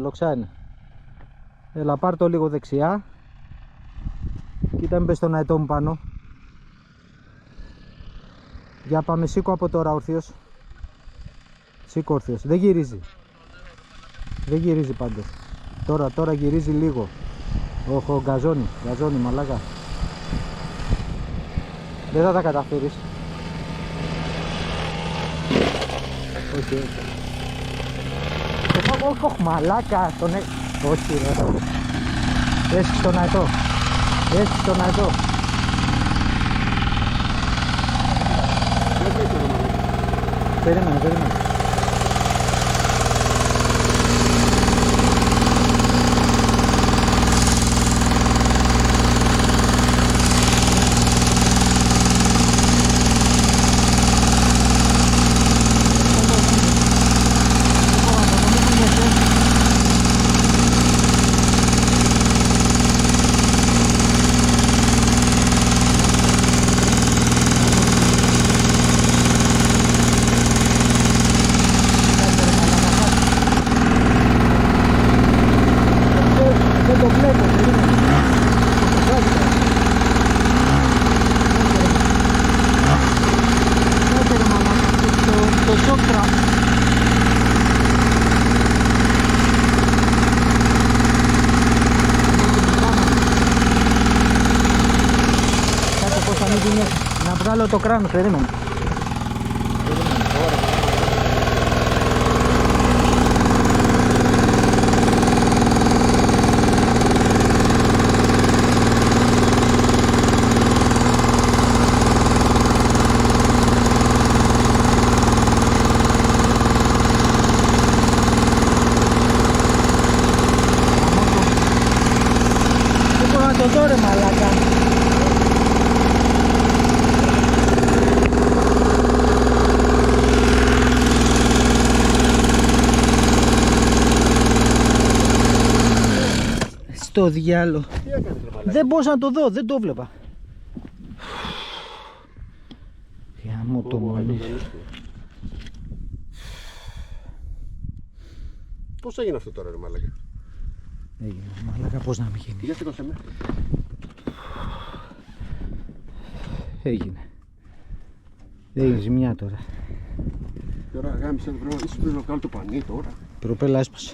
λοξά είναι. Έλα, πάρ' το λίγο δεξιά. Κοίτα μην πες τον αετό μου πάνω. Για πάμε, σήκω από τώρα όρθιος. Σήκω όρθιος, δεν γυρίζει. Δεν γυρίζει πάντως. Τώρα γυρίζει λίγο. Όχο, γκαζώνει μαλάκα. Δεν θα τα καταφέρεις. Όχι. Όχι, μαλάκα. Όχι ρε. Έσχισε τον αετό. Περίμενε. Να βγάλω το κράνος, περίμενε. Δεν μπορώ να το δω ρε μαλάκα. Στο διάλο. Δεν μπορούσα να το δω, δεν το βλέπα. Γαμώ το μόνοι. Πώς έγινε αυτό τώρα ρε μαλάκα? Έγινε μαλάκα, πώς να μην γίνει. Για σήκωσε με. Έγινε ζημιά τώρα. Τώρα γάμισε, ίσως πρέπει να βγάλω το πανί τώρα. Προπέλα έσπασε.